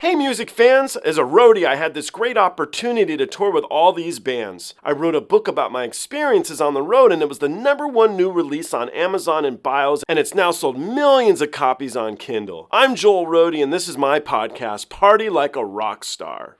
Hey music fans! As a roadie, I had this great opportunity to tour with all these bands. I wrote a book about my experiences on the road, and it was the #1 new release on Amazon and Bios, and it's now sold millions of copies on Kindle. I'm Joel Roadie, and this is my podcast, Party Like a Rock Star.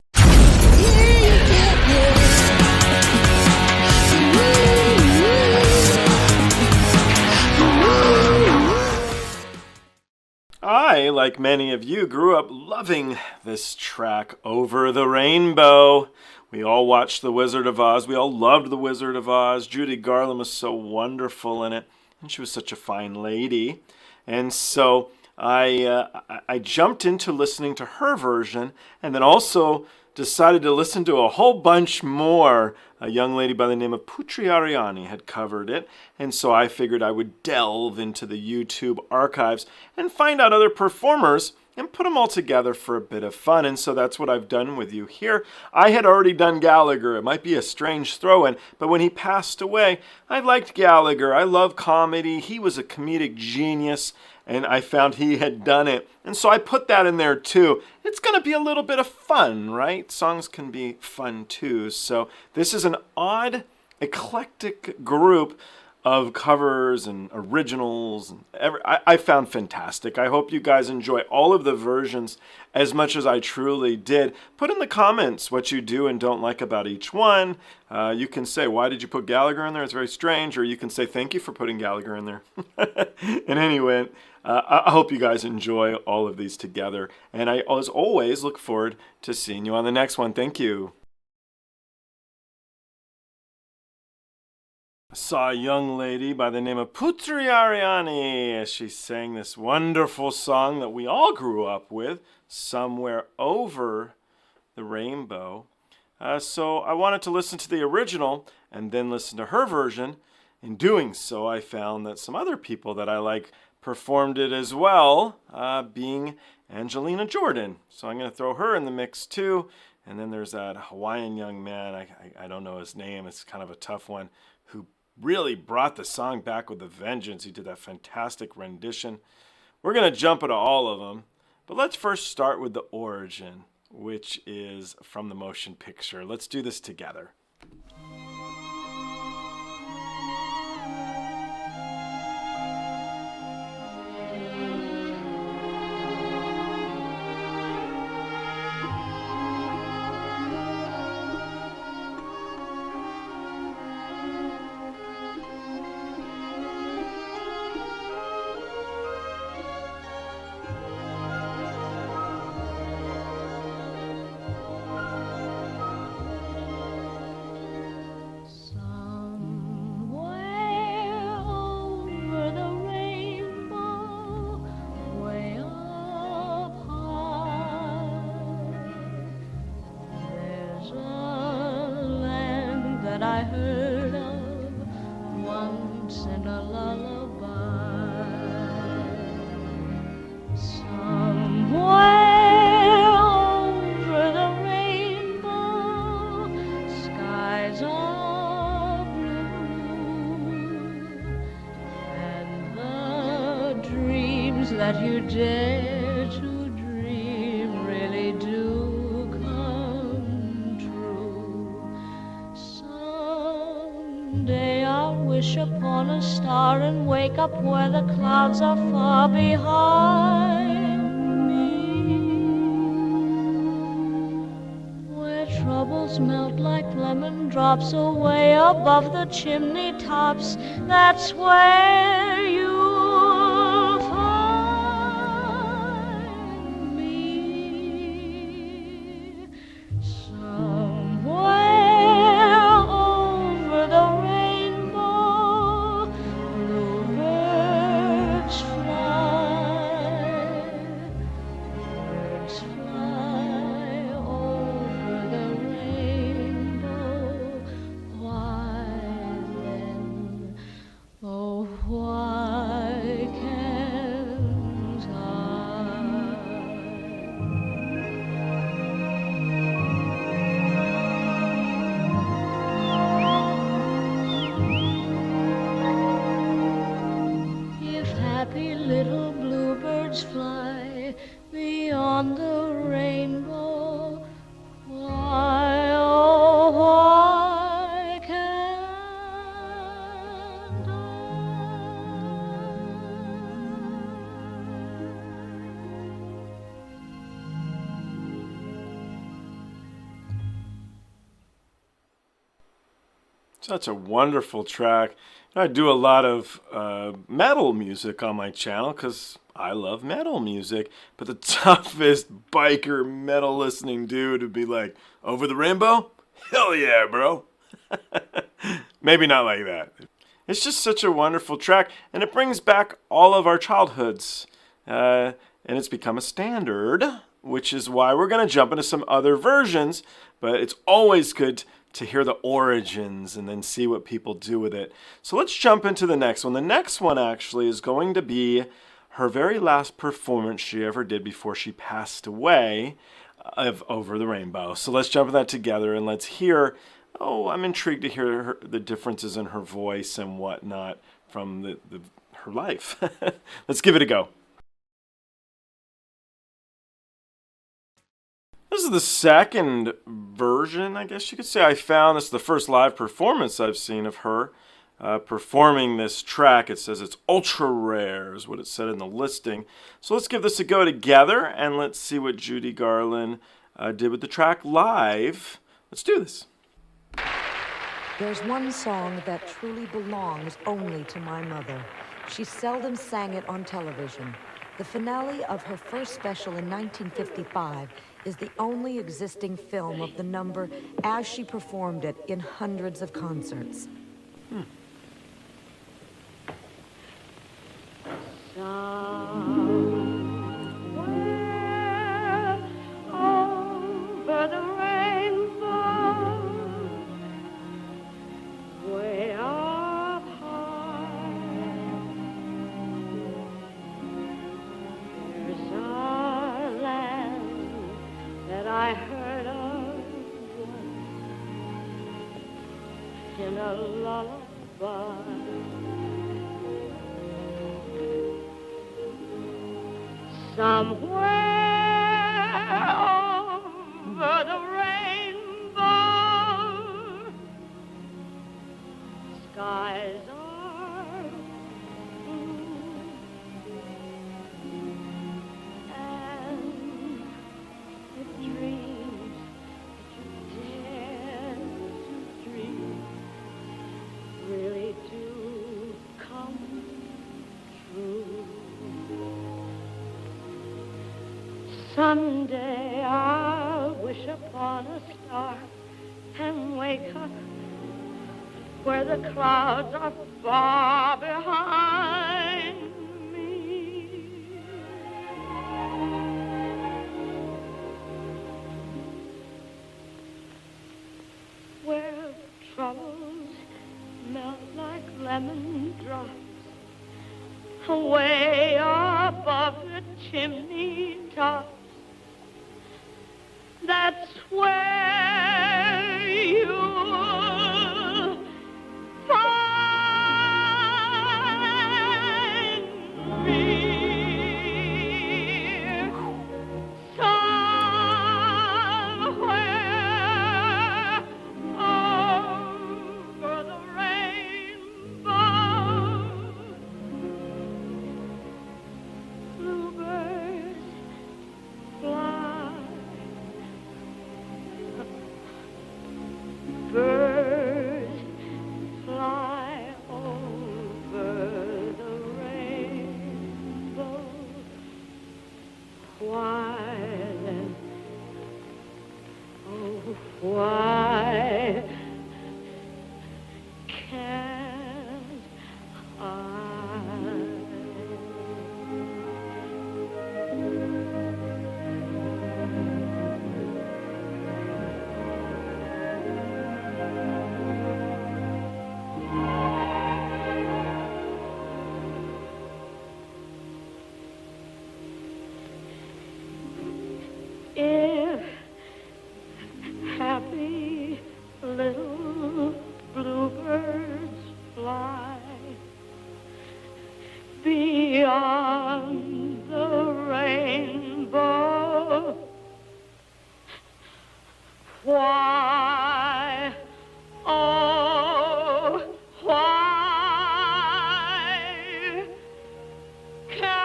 I, like many of you, grew up loving this track, Over the Rainbow. We all watched The Wizard of Oz. We all loved The Wizard of Oz. Judy Garland was so wonderful in it, and she was such a fine lady. And so I jumped into listening to her version, and then also decided to listen to a whole bunch more. A young lady by the name of Putri Ariani had covered it, and so I figured I would delve into the YouTube archives and find out other performers and put them all together for a bit of fun, and so that's what I've done with you here. I had already done Gallagher. It might be a strange throw-in, but when he passed away, I liked Gallagher. I love comedy. He was a comedic genius, and I found he had done it, and so I put that in there too. It's going to be a little bit of fun, right? Songs can be fun too. So this is an odd, eclectic group of covers and originals. And I found fantastic. I hope you guys enjoy all of the versions as much as I truly did. Put in the comments what you do and don't like about each one. You can say, why did you put Gallagher in there? It's very strange. Or you can say, thank you for putting Gallagher in there. In any event, I hope you guys enjoy all of these together. And I, as always, look forward to seeing you on the next one. Thank you. I saw a young lady by the name of Putri Ariani as she sang this wonderful song that we all grew up with, Somewhere Over the Rainbow. So I wanted to listen to the original and then listen to her version. In doing so, I found that some other people that I like performed it as well, being Angelina Jordan. So I'm going to throw her in the mix too. And then there's that Hawaiian young man, I don't know his name, it's kind of a tough one, who really brought the song back with a vengeance. He did that fantastic rendition. We're going to jump into all of them, but let's first start with the origin, which is from the motion picture. Let's do this together. I heard of once in a lullaby. Somewhere over the rainbow, skies are blue, and the dreams that you dare to dream really do come true. Someday I'll wish upon a star and wake up where the clouds are far behind me, where troubles melt like lemon drops away above the chimney tops. That's where you'll find me. Somewhere over the rainbow, bluebirds fly. Birds fly over the rainbow. Why then, oh why Such a wonderful track. I do a lot of metal music on my channel because I love metal music. But the toughest biker metal listening dude would be like, Over the Rainbow? Hell yeah, bro. Maybe not like that. It's just such a wonderful track, and it brings back all of our childhoods. And it's become a standard, which is why we're going to jump into some other versions. But it's always good to hear the origins and then see what people do with it. So let's jump into the next one. The next one actually is going to be her very last performance she ever did before she passed away of Over the Rainbow. So let's jump into that together and let's hear, I'm intrigued to hear the differences in her voice and whatnot from her life. Let's give it a go. This is the second version, I guess you could say, I found. This is the first live performance I've seen of her performing this track. It says it's ultra rare, is what it said in the listing. So let's give this a go together, and let's see what Judy Garland did with the track live. Let's do this. There's one song that truly belongs only to my mother. She seldom sang it on television. The finale of her first special in 1955 is the only existing film of the number as she performed it in hundreds of concerts. Somewhere over the rainbow, way up high, there's a land that I heard of once in a lullaby. Somewhere over the rainbow, skies are blue, and the dreams that you dare to dream really do come true. Someday I'll wish upon a star and wake up where the clouds are far behind me. Where troubles melt like lemon drops away above the chimney tops. That's where you'll find me. Somewhere over the rainbow, bluebirds fly. Birds fly over the rainbow. Why then, oh, why can't I? If happy little bluebirds fly beyond the rainbow, why, oh, why can't I?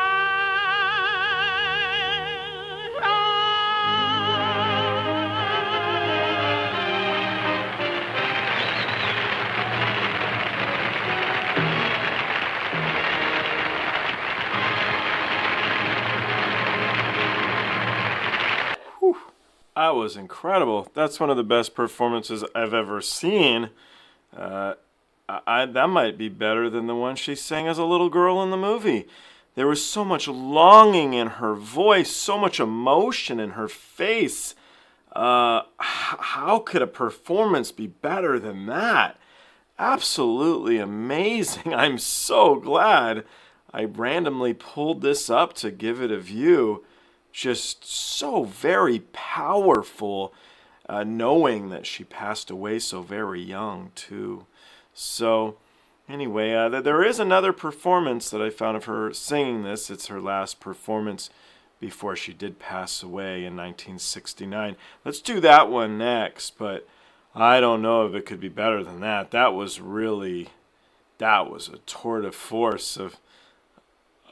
That was incredible. That's one of the best performances I've ever seen. That might be better than the one she sang as a little girl in the movie. There was so much longing in her voice, so much emotion in her face. How could a performance be better than that? Absolutely amazing. I'm so glad I randomly pulled this up to give it a view. Just so very powerful, knowing that she passed away so very young, too. So, anyway, there is another performance that I found of her singing this. It's her last performance before she did pass away in 1969. Let's do that one next, but I don't know if it could be better than that. That was a tour de force of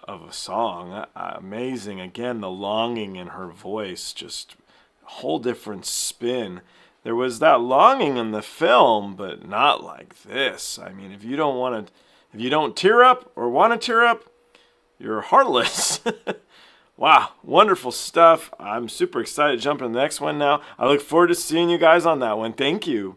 a song. Amazing. Again, the longing in her voice, just a whole different spin. There was that longing in the film, but not like this. I mean, if you don't tear up or want to tear up, you're heartless. Wow, wonderful stuff. I'm super excited to jump into the next one now. I look forward to seeing you guys on that one. Thank you.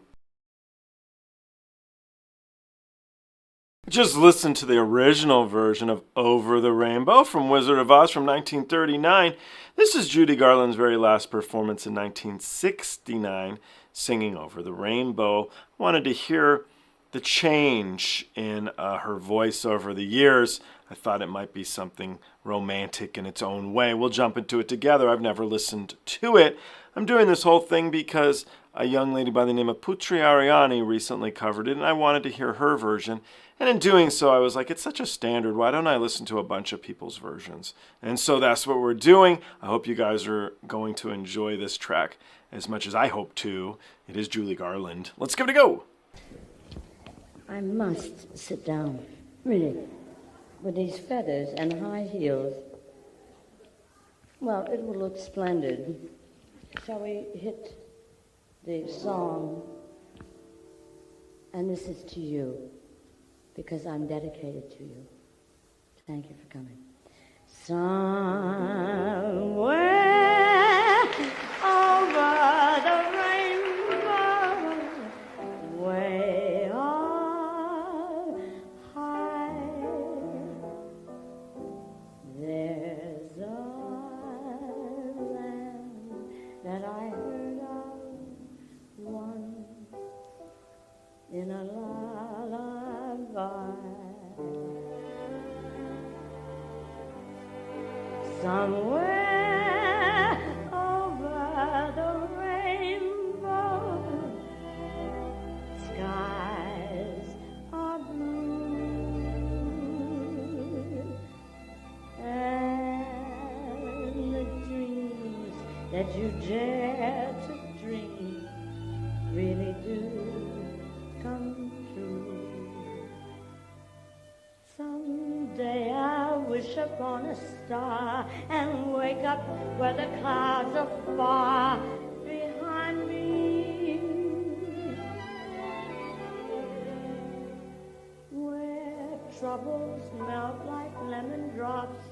Just listen to the original version of Over the Rainbow from Wizard of Oz from 1939. This is Judy Garland's very last performance in 1969, singing Over the Rainbow. I wanted to hear the change in her voice over the years. I thought it might be something romantic in its own way. We'll jump into it together. I've never listened to it. I'm doing this whole thing because a young lady by the name of Putri Ariani recently covered it, and I wanted to hear her version. And in doing so, I was like, it's such a standard. Why don't I listen to a bunch of people's versions? And so that's what we're doing. I hope you guys are going to enjoy this track as much as I hope to. It is Judy Garland. Let's give it a go. I must sit down, really, with these feathers and high heels. Well, it will look splendid. Shall we hit the song? And this is to you, because I'm dedicated to you. Thank you for coming. Somewhere over the rainbow, way up high, there's a land that I heard of once in a lullaby. Somewhere over the rainbow, skies are blue, and the dreams that you dare to dream really do come true. Someday I'll wish upon a star and wake up where the clouds are far behind me, where troubles melt like lemon drops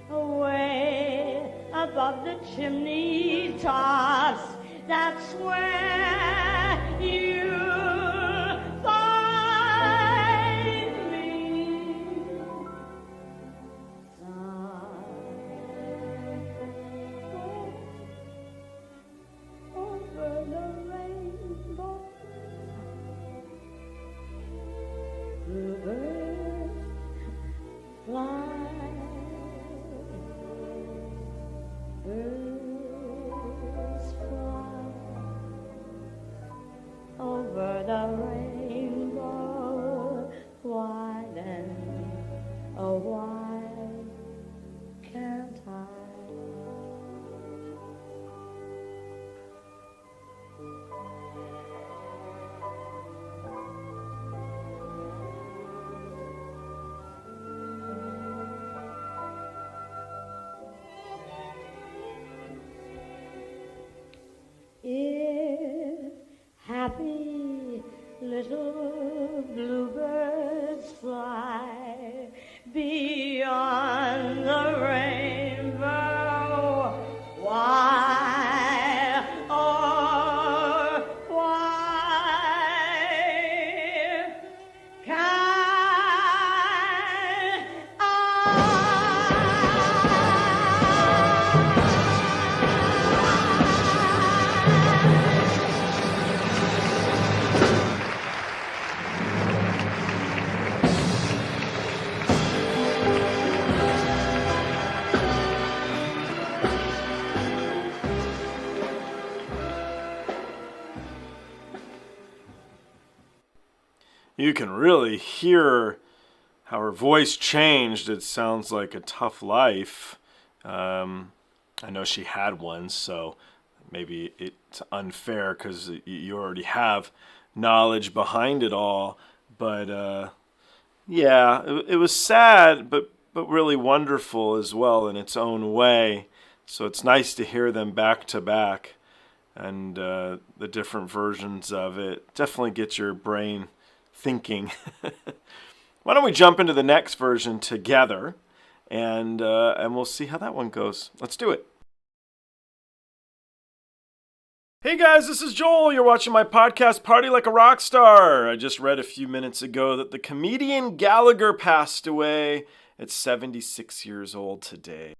away above the chimney tops. That's where you find me. Over the rainbow, bluebirds fly, birds fly over the rainbow, wide and oh, why can't I? you can really hear how her voice changed. It sounds like a tough life. I know she had one, so maybe it's unfair because you already have knowledge behind it all. But yeah, it was sad, but really wonderful as well in its own way. So it's nice to hear them back to back, and the different versions of it definitely gets your brain thinking. Why don't we jump into the next version together, and we'll see how that one goes. Let's do it. Hey guys, this is Joel. You're watching my podcast, Party Like a Rock Star. I just read a few minutes ago that the comedian Gallagher passed away at 76 years old today.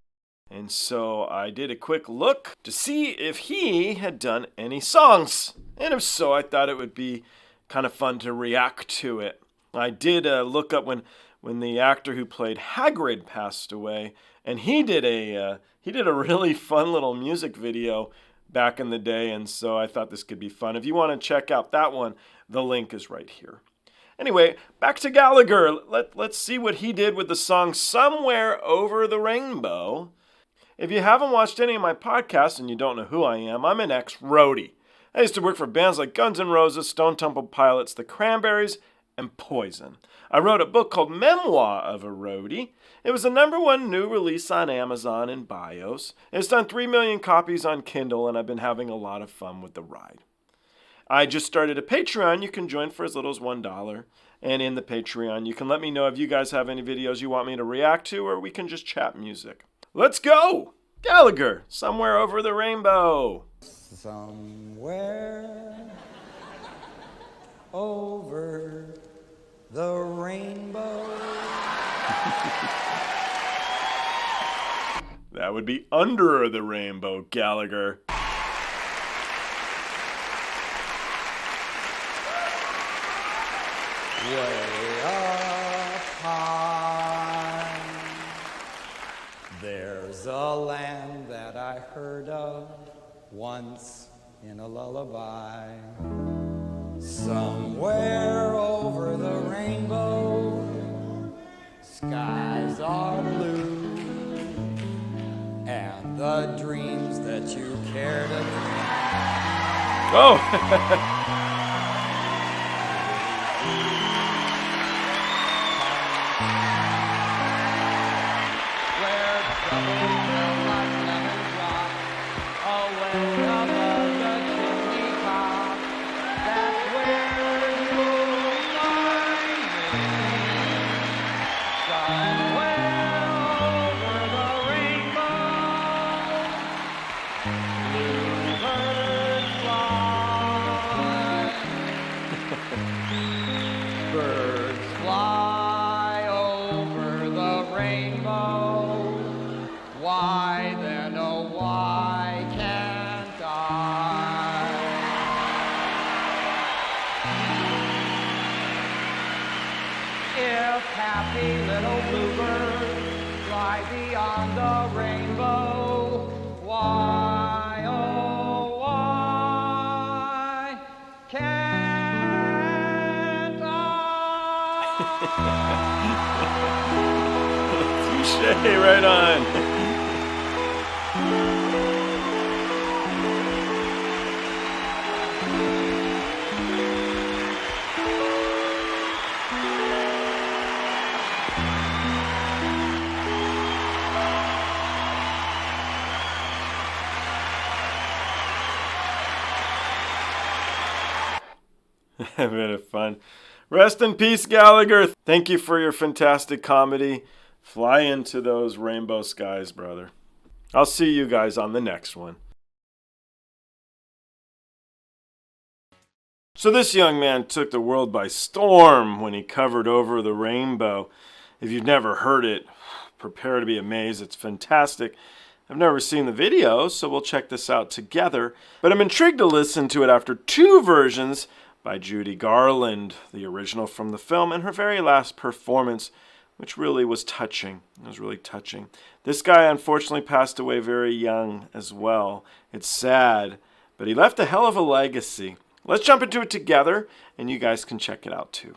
And so I did a quick look to see if he had done any songs. And if so, I thought it would be kind of fun to react to it. I did look up when the actor who played Hagrid passed away, and he did a really fun little music video back in the day, and so I thought this could be fun. If you want to check out that one, the link is right here. Anyway, back to Gallagher. Let's see what he did with the song Somewhere Over the Rainbow. If you haven't watched any of my podcasts and you don't know who I am, I'm an ex-roadie. I used to work for bands like Guns N' Roses, Stone Temple Pilots, The Cranberries, and Poison. I wrote a book called Memoir of a Roadie. It was the #1 new release on Amazon and BIOS. It's done 3 million copies on Kindle, and I've been having a lot of fun with the ride. I just started a Patreon. You can join for as little as $1. And in the Patreon, you can let me know if you guys have any videos you want me to react to, or we can just chat music. Let's go! Gallagher, Somewhere Over the Rainbow. Somewhere over the rainbow. That would be Under the Rainbow, Gallagher. Way up high, there's a land that I heard of once in a lullaby. Somewhere over the rainbow, skies are blue, and the dreams that you care to dream. Oh! Happy little bluebird fly beyond the rainbow. Why, oh, why can't I? Touche, right on. A bit of fun. Rest in peace, Gallagher. Thank you for your fantastic comedy. Fly into those rainbow skies, brother. I'll see you guys on the next one. So this young man took the world by storm when he covered Over the Rainbow. If you've never heard it, prepare to be amazed. It's fantastic. I've never seen the video, so we'll check this out together. But I'm intrigued to listen to it after two versions by Judy Garland, the original from the film, and her very last performance, which really was touching. It was really touching. This guy unfortunately passed away very young as well. It's sad, but he left a hell of a legacy. Let's jump into it together, and you guys can check it out too.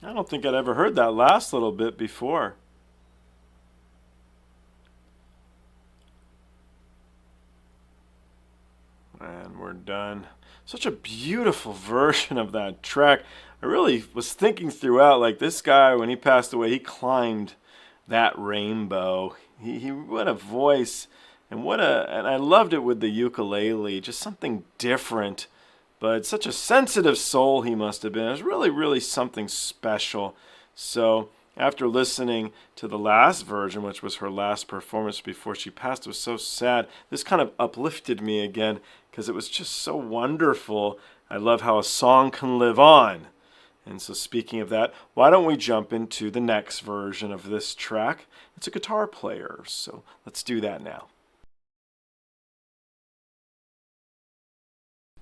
I don't think I'd ever heard that last little bit before. And we're done. Such a beautiful version of that track. I really was thinking throughout, like, this guy, when he passed away, he climbed that rainbow. He what a voice, and I loved it with the ukulele, just something different. But such a sensitive soul he must have been. It was really, really something special. So after listening to the last version, which was her last performance before she passed, it was so sad. This kind of uplifted me again because it was just so wonderful. I love how a song can live on. And so speaking of that, why don't we jump into the next version of this track? It's a guitar player, so let's do that now.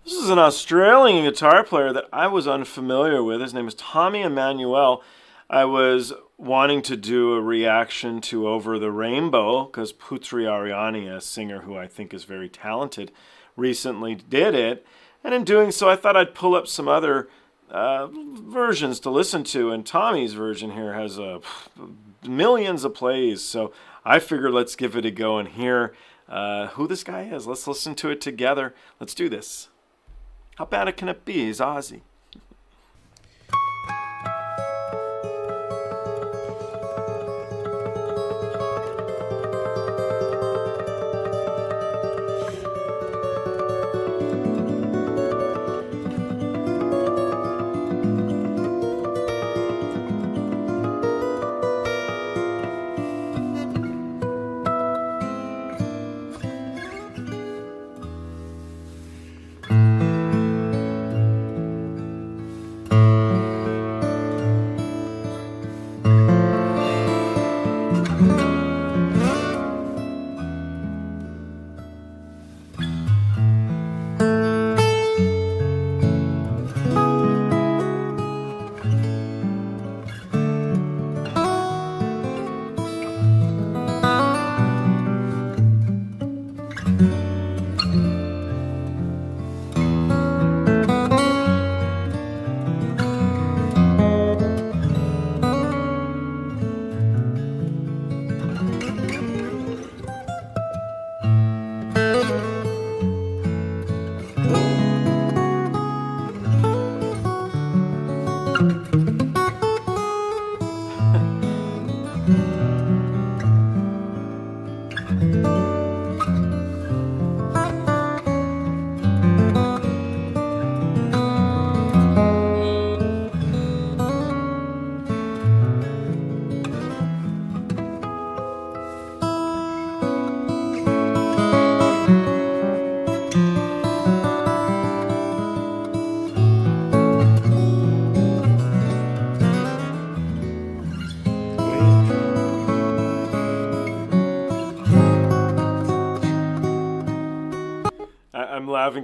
This is an Australian guitar player that I was unfamiliar with. His name is Tommy Emmanuel. I was wanting to do a reaction to Over the Rainbow because Putri Ariani, a singer who I think is very talented, recently did it. And in doing so, I thought I'd pull up some other versions to listen to. And Tommy's version here has millions of plays. So I figured let's give it a go and hear who this guy is. Let's listen to it together. Let's do this. How bad can it be? He's Aussie.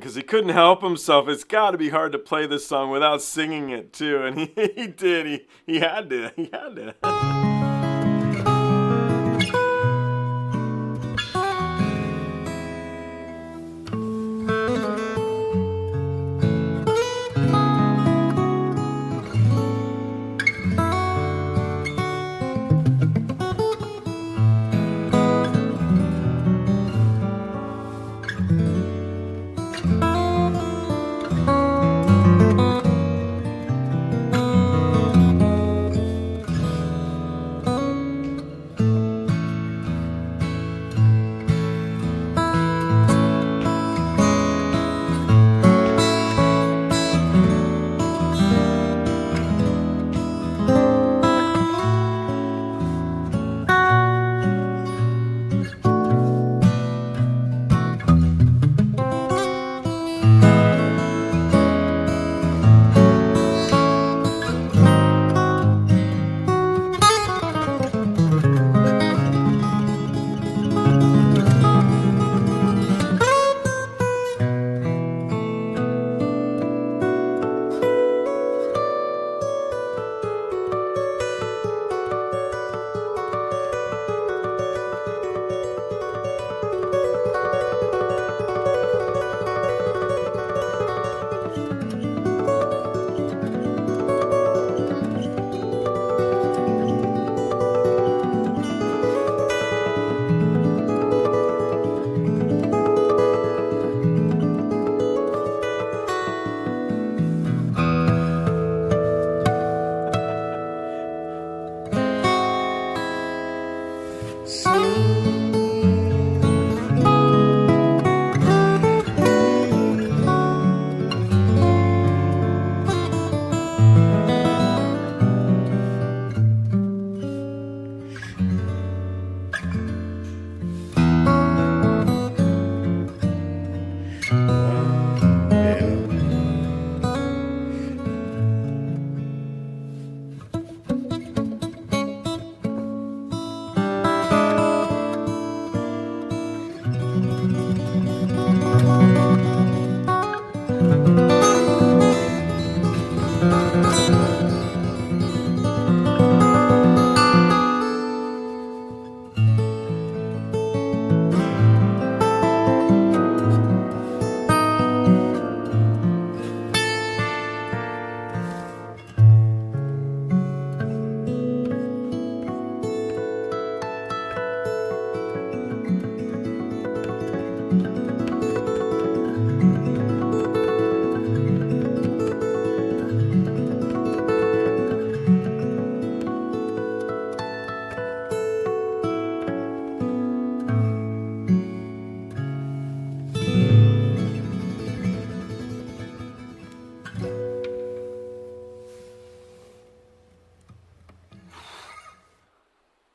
because he couldn't help himself. It's got to be hard to play this song without singing it too, and he did. He had to. He had to.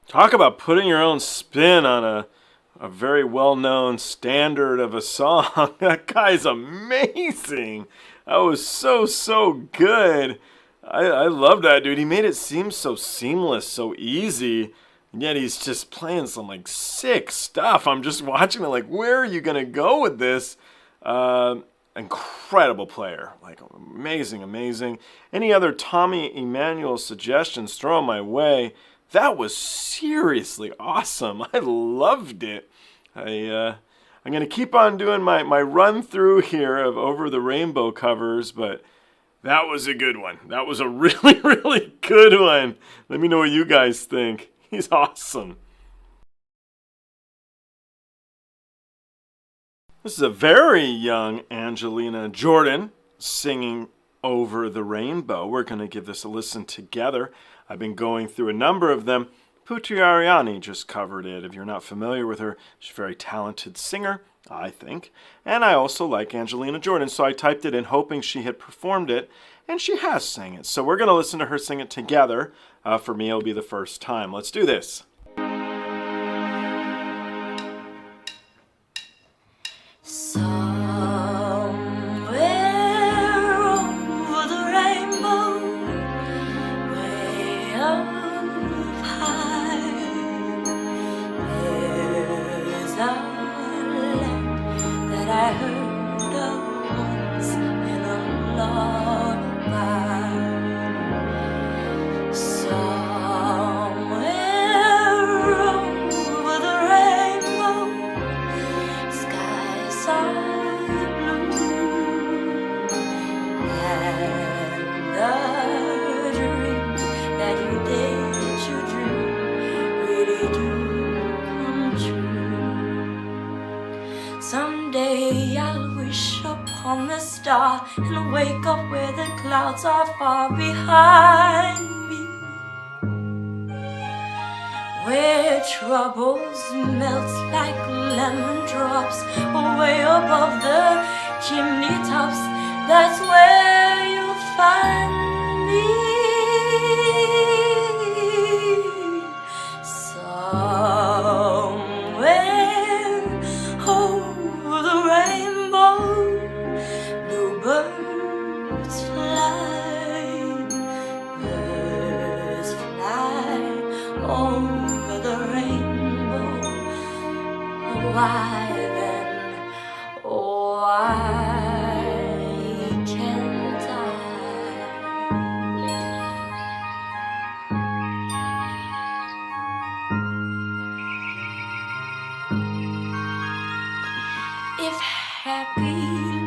Talk about putting your own spin on a very well-known standard of a song. That guy's amazing. That was so good. I love that dude. He made it seem so seamless, so easy, and yet he's just playing some like sick stuff. I'm just watching it like, where are you gonna go with this? Incredible player, like amazing. Any other Tommy Emmanuel suggestions, throw them my way. That was seriously awesome. I loved it. I'm going to keep on doing my run through here of Over the Rainbow covers, but that was a good one. That was a really good one. Let me know what you guys think. He's awesome. This is a very young Angelina Jordan singing Over the Rainbow. We're going to give this a listen together. I've been going through a number of them. Putri Ariani just covered it. If you're not familiar with her, she's a very talented singer, I think. And I also like Angelina Jordan, so I typed it in hoping she had performed it, and she has sang it. So we're going to listen to her sing it together. For me, it'll be the first time. Let's do this. I heard of upon the star and wake up where the clouds are far behind me, where troubles melt like lemon drops way above the chimney tops. That's where you'll find me. Somewhere over the rainbow, bluebirds fly, birds fly over the rainbow. Why then, why can't I? If happy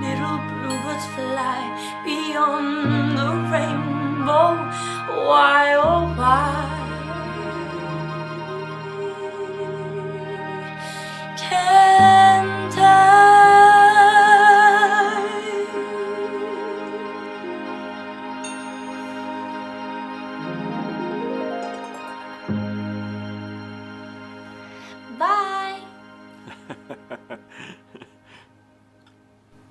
little bluebirds fly beyond the rainbow, why oh why can't I? Bye.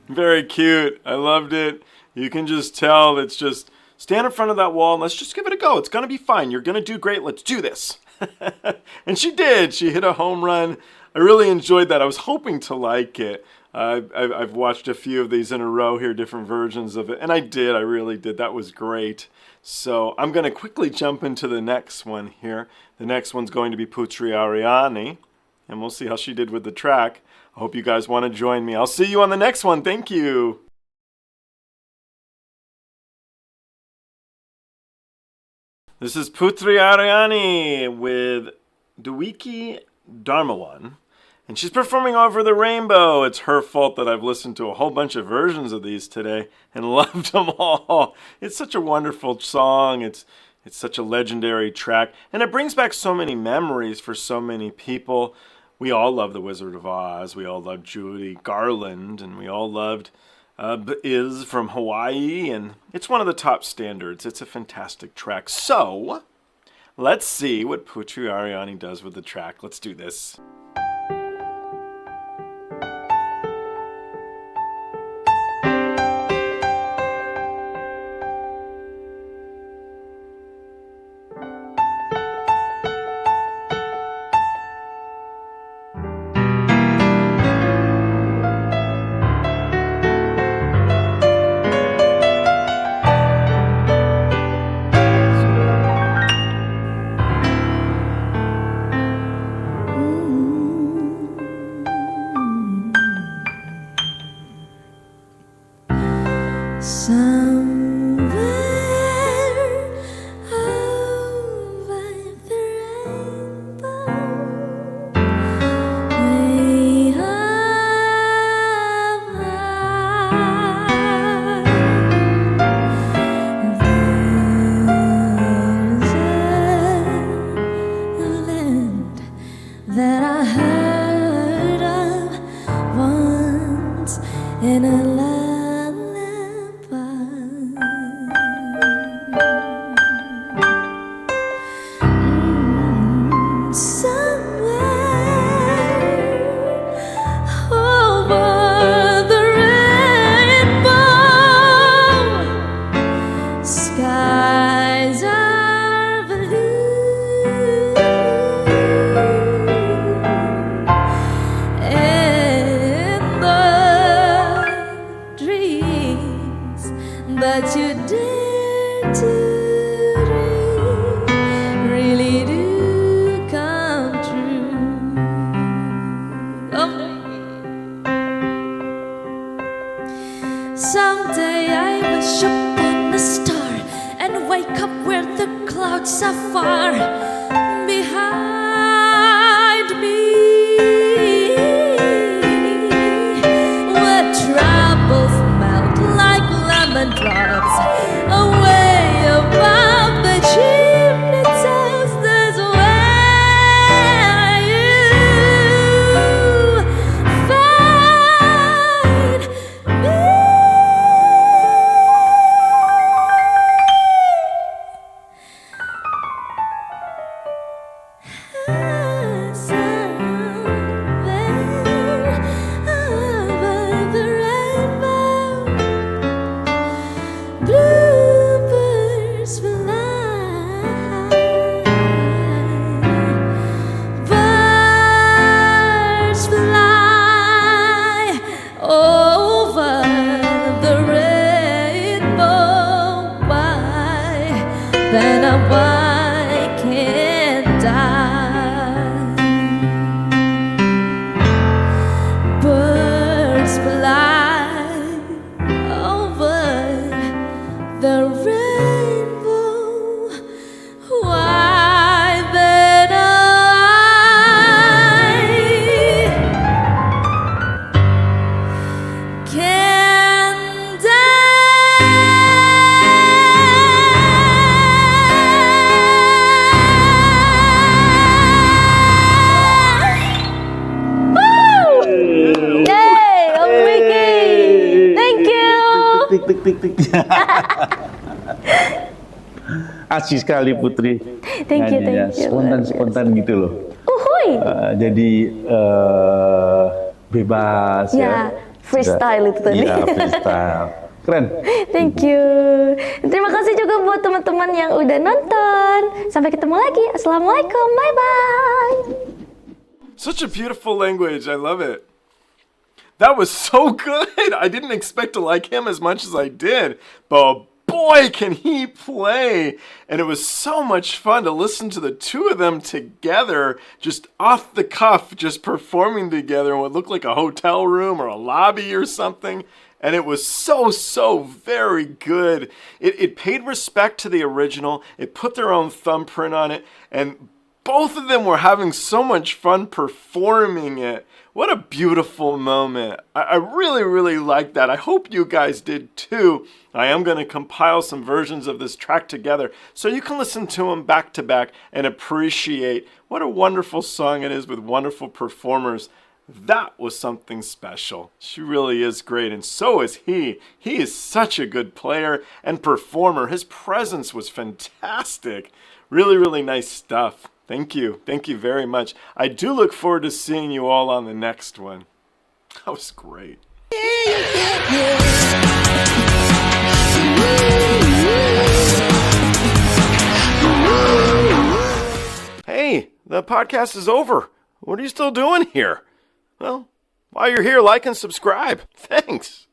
Very cute. I loved it. You can just tell it's just stand in front of that wall and let's just give it a go. It's going to be fine. You're going to do great. Let's do this. And she did. She hit a home run. I really enjoyed that. I was hoping to like it. I've watched a few of these in a row here, different versions of it. And I did. I really did. That was great. So I'm going to quickly jump into the next one here. The next one's going to be Putri Ariani. And we'll see how she did with the track. I hope you guys want to join me. I'll see you on the next one. Thank you. This is Putri Ariani with DWIKI DARMAWAN. And she's performing Over the Rainbow. It's her fault that I've listened to a whole bunch of versions of these today and loved them all. It's such a wonderful song. It's such a legendary track. And it brings back so many memories for so many people. We all love The Wizard of Oz. We all loved Judy Garland. And we all loved Is from Hawaii. And it's one of the top standards. It's a fantastic track. So, let's see what Putri Ariani does with the track. Let's do this. Someday I wish upon a star and wake up where the clouds are far behind me, where troubles melt like lemon drops away above the chimney tops. That's where you find me. tik tik tik tik. Asik sekali Putri. Thank you, nyanyinya. thank you. Spontan gitu loh. Uhuy. Jadi bebas Ya, freestyle itu tadi. Iya, freestyle. Keren. Thank you. Terima kasih juga buat teman-teman yang udah nonton. Sampai ketemu lagi. Assalamualaikum. Bye-bye. Such a beautiful language. I love it. That was so good. I didn't expect to like him as much as I did. But boy, can he play. And it was so much fun to listen to the two of them together, just off the cuff, just performing together in what looked like a hotel room or a lobby or something. And it was so very good. It paid respect to the original. It put their own thumbprint on it. And both of them were having so much fun performing it. What a beautiful moment. I really liked that. I hope you guys did too. I am going to compile some versions of this track together so you can listen to them back to back and appreciate what a wonderful song it is with wonderful performers. That was something special. She really is great, and so is he. He is such a good player and performer. His presence was fantastic. Really nice stuff. Thank you. Thank you very much. I do look forward to seeing you all on the next one. That was great. Hey, the podcast is over. What are you still doing here? Well, while you're here, like and subscribe. Thanks.